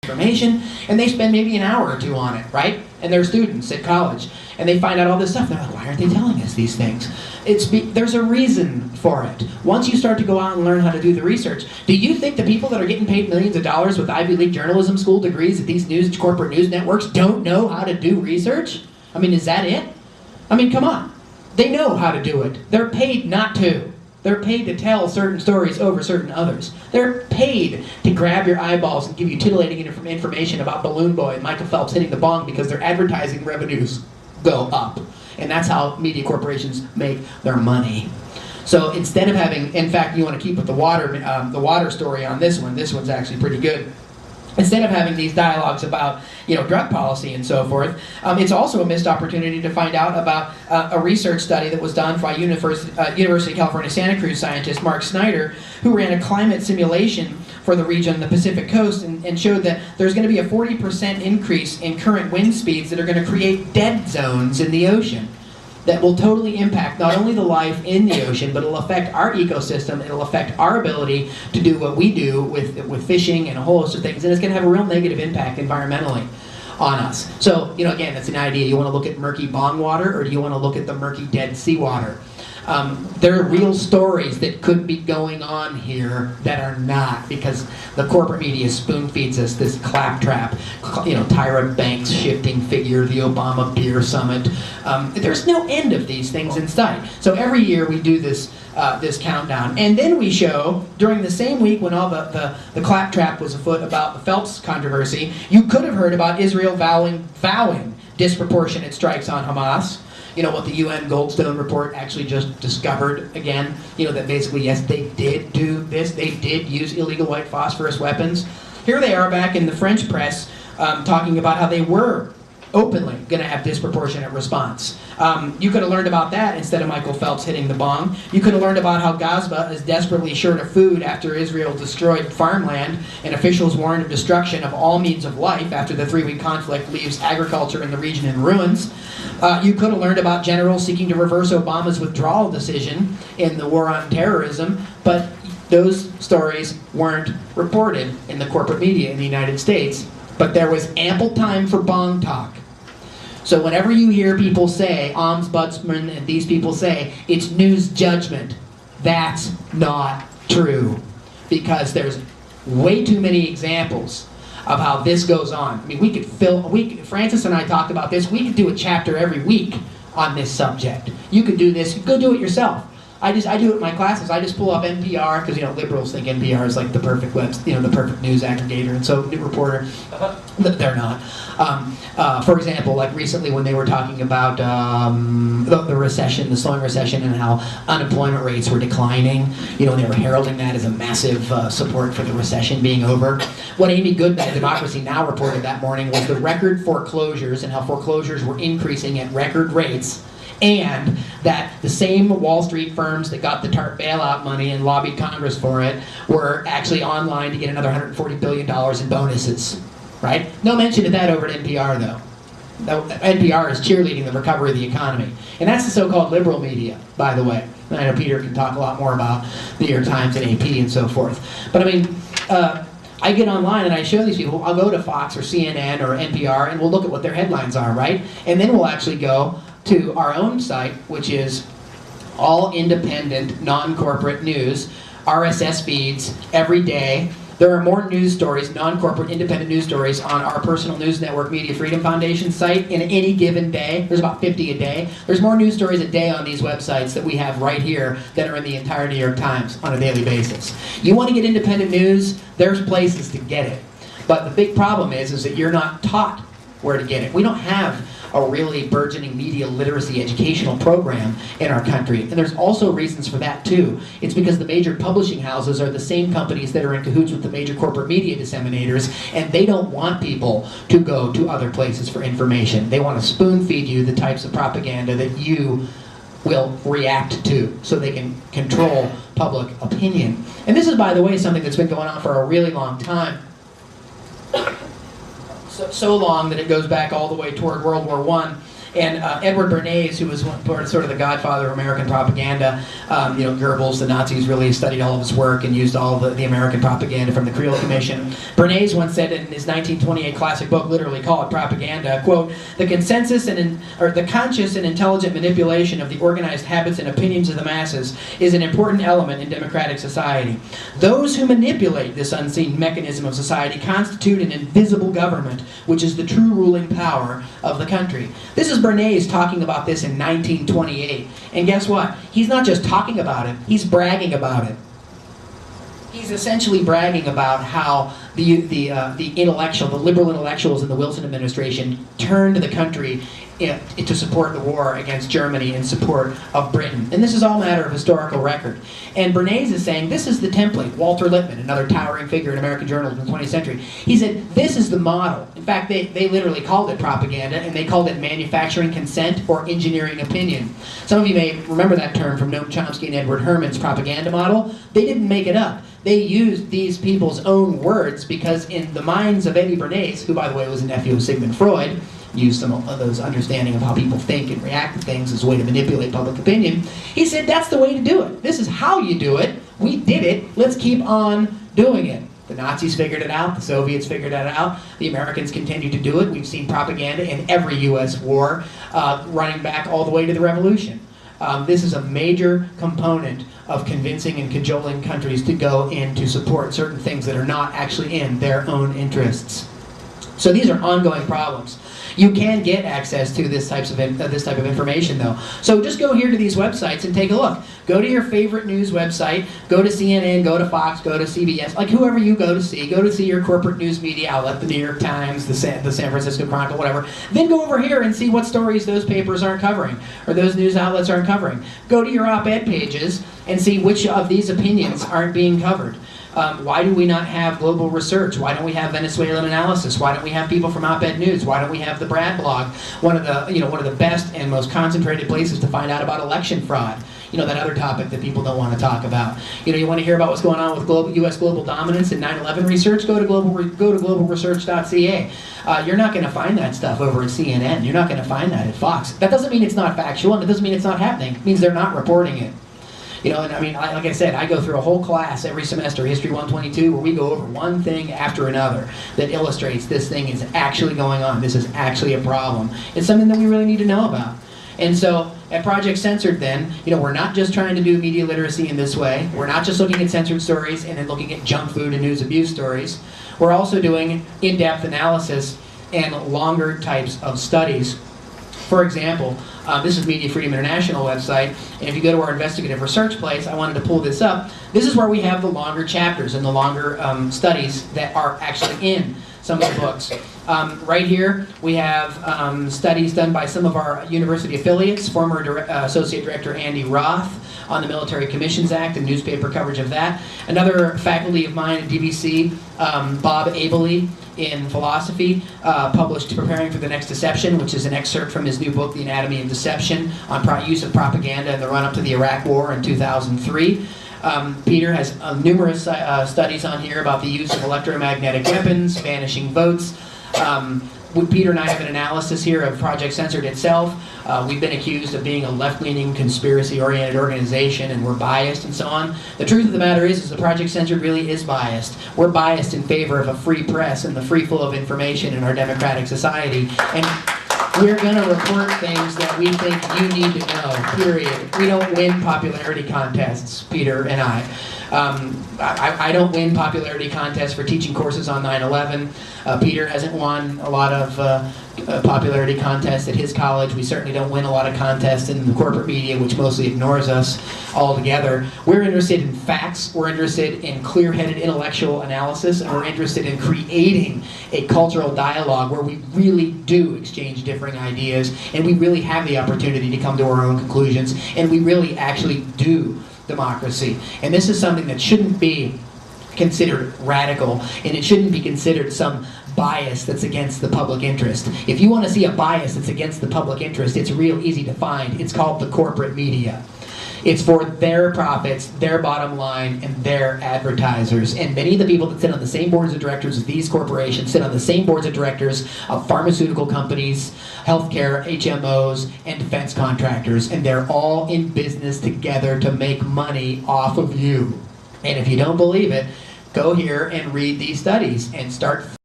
information, and they spend maybe an hour or two on it, right? And they're students at college, and they find out all this stuff. They're like, why aren't they telling us these things? There's a reason for it. Once you start to go out and learn how to do the research, do you think the people that are getting paid millions of dollars with Ivy League journalism school degrees at these corporate news networks don't know how to do research? I mean, is that it? I mean, come on. They know how to do it. They're paid not to. They're paid to tell certain stories over certain others. They're paid to grab your eyeballs and give you titillating information about Balloon Boy and Michael Phelps hitting the bong because their advertising revenues go up. And that's how media corporations make their money. So instead of having, in fact, you want to keep with the water story on this one. This one's actually pretty good. Instead of having these dialogues about, drug policy and so forth, it's also a missed opportunity to find out about a research study that was done by University of California, Santa Cruz scientist Mark Snyder, who ran a climate simulation for the region, the Pacific Coast, and showed that there's going to be a 40% increase in current wind speeds that are going to create dead zones in the ocean that will totally impact not only the life in the ocean, but it'll affect our ecosystem, it'll affect our ability to do what we do with fishing and a whole host of things, and it's going to have a real negative impact environmentally on us. So, again, that's an idea. You want to look at murky bong water, or do you want to look at the murky dead seawater? There are real stories that could be going on here that are not, because the corporate media spoon feeds us this claptrap, Tyra Banks shifting figure, the Obama beer summit. There's no end of these things in sight. So every year we do this countdown, and then we show during the same week when all the claptrap was afoot about the Phelps controversy, you could have heard about Israel vowing disproportionate strikes on Hamas. What the UN Goldstone report actually just discovered again, that basically, yes, they did do this. They did use illegal white phosphorus weapons. Here they are back in the French press talking about how they were openly going to have disproportionate response. You could have learned about that instead of Michael Phelps hitting the bong. You could have learned about how Gaza is desperately short of food after Israel destroyed farmland, and officials warned of destruction of all means of life after the 3-week conflict leaves agriculture in the region in ruins. You could have learned about generals seeking to reverse Obama's withdrawal decision in the war on terrorism, but those stories weren't reported in the corporate media in the United States. But there was ample time for bong talk. So whenever you hear people say, ombudsman and these people say, it's news judgment, that's not true. Because there's way too many examples of how this goes on. I mean, Francis and I talked about this, we could do a chapter every week on this subject. You could do this, go do it yourself. I do it in my classes. I just pull up NPR, because liberals think NPR is like the perfect the perfect news aggregator, and so New Reporter, they're not. For example, like recently when they were talking about the recession, the slowing recession, and how unemployment rates were declining, and they were heralding that as a massive support for the recession being over. What Amy Goodman at Democracy Now! Reported that morning was the record foreclosures and how foreclosures were increasing at record rates, and that the same Wall Street firms that got the TARP bailout money and lobbied Congress for it were actually online to get another $140 billion in bonuses, right? No mention of that over at NPR, though. NPR is cheerleading the recovery of the economy. And that's the so-called liberal media, by the way. And I know Peter can talk a lot more about the New York Times and AP and so forth. But I mean, I get online and I show these people, I'll go to Fox or CNN or NPR and we'll look at what their headlines are, right? And then we'll actually go to our own site, which is all independent, non-corporate news, RSS feeds every day. There are more news stories, non-corporate, independent news stories on our personal news network, Media Freedom Foundation site in any given day. There's about 50 a day. There's more news stories a day on these websites that we have right here that are in the entire New York Times on a daily basis. You want to get independent news? There's places to get it. But the big problem is that you're not taught where to get it. We don't have a really burgeoning media literacy educational program in our country. And there's also reasons for that too. It's because the major publishing houses are the same companies that are in cahoots with the major corporate media disseminators, and they don't want people to go to other places for information. They want to spoon feed you the types of propaganda that you will react to so they can control public opinion. And this is, by the way, something that's been going on for a really long time. So long that it goes back all the way toward World War I, And Edward Bernays, who was sort of the godfather of American propaganda, Goebbels, the Nazis really studied all of his work and used all the American propaganda from the Creel Commission. Bernays once said in his 1928 classic book, literally called Propaganda, quote, the consensus or the conscious and intelligent manipulation of the organized habits and opinions of the masses is an important element in democratic society. Those who manipulate this unseen mechanism of society constitute an invisible government, which is the true ruling power of the country. This is Bernays talking about this in 1928. And guess what? He's not just talking about it, he's bragging about it. He's essentially bragging about how the liberal intellectuals in the Wilson administration turned the country to support the war against Germany in support of Britain. And this is all a matter of historical record. And Bernays is saying this is the template. Walter Lippmann, another towering figure in American journalism in the 20th century, he said this is the model. In fact, they literally called it propaganda, and they called it manufacturing consent or engineering opinion. Some of you may remember that term from Noam Chomsky and Edward Herman's propaganda model. They didn't make it up. They used these people's own words because in the minds of Eddie Bernays, who by the way was a nephew of Sigmund Freud, used some of those understanding of how people think and react to things as a way to manipulate public opinion. He said that's the way to do it. This is how you do it. We did it. Let's keep on doing it. The Nazis figured it out. The Soviets figured it out. The Americans continue to do it. We've seen propaganda in every U.S. war running back all the way to the Revolution. This is a major component of convincing and cajoling countries to go in to support certain things that are not actually in their own interests. So these are ongoing problems. You can get access to this type of information, though. So just go here to these websites and take a look. Go to your favorite news website. Go to CNN, go to Fox, go to CBS. Like whoever you go to see your corporate news media outlet, the New York Times, the San Francisco Chronicle, whatever. Then go over here and see what stories those papers aren't covering or those news outlets aren't covering. Go to your op-ed pages and see which of these opinions aren't being covered. Why do we not have global research? Why don't we have Venezuelan analysis? Why don't we have people from op-ed news? Why don't we have the Brad blog? One of the best and most concentrated places to find out about election fraud. That other topic that people don't want to talk about. You want to hear about what's going on with U.S. global dominance and 9/11 research? Go to globalresearch.ca. You're not going to find that stuff over at CNN. You're not going to find that at Fox. That doesn't mean it's not factual, and it doesn't mean it's not happening. It means they're not reporting it. Like I said, I go through a whole class every semester, History 122, where we go over one thing after another that illustrates this thing is actually going on. This is actually a problem. It's something that we really need to know about. And so at Project Censored then, we're not just trying to do media literacy in this way. We're not just looking at censored stories and then looking at junk food and news abuse stories. We're also doing in-depth analysis and longer types of studies. For example, this is Media Freedom International website, and if you go to our investigative research place, I wanted to pull this up. This is where we have the longer chapters and the longer studies that are actually in some of the books. Right here, we have studies done by some of our university affiliates, former Associate Director Andy Roth on the Military Commissions Act and newspaper coverage of that. Another faculty of mine at DVC, Bob Abele, in philosophy, published Preparing for the Next Deception, which is an excerpt from his new book, The Anatomy of Deception, on use of propaganda in the run-up to the Iraq War in 2003. Peter has numerous studies on here about the use of electromagnetic weapons, vanishing votes. Peter and I have an analysis here of Project Censored itself. We've been accused of being a left-leaning, conspiracy-oriented organization, and we're biased and so on. The truth of the matter is the Project Censored really is biased. We're biased in favor of a free press and the free flow of information in our democratic society. And we're going to report things that we think you need to know, period. We don't win popularity contests, Peter and I. I don't win popularity contests for teaching courses on 9/11. Peter hasn't won a lot of popularity contests at his college. We certainly don't win a lot of contests in the corporate media, which mostly ignores us altogether. We're interested in facts. We're interested in clear-headed intellectual analysis, and we're interested in creating a cultural dialogue where we really do exchange differing ideas, and we really have the opportunity to come to our own conclusions, and we really actually do democracy. And this is something that shouldn't be considered radical, and it shouldn't be considered some bias that's against the public interest. If you want to see a bias that's against the public interest, it's real easy to find. It's called the corporate media. It's for their profits, their bottom line, and their advertisers. And many of the people that sit on the same boards of directors of these corporations sit on the same boards of directors of pharmaceutical companies, healthcare, HMOs, and defense contractors. And they're all in business together to make money off of you. And if you don't believe it, go here and read these studies and start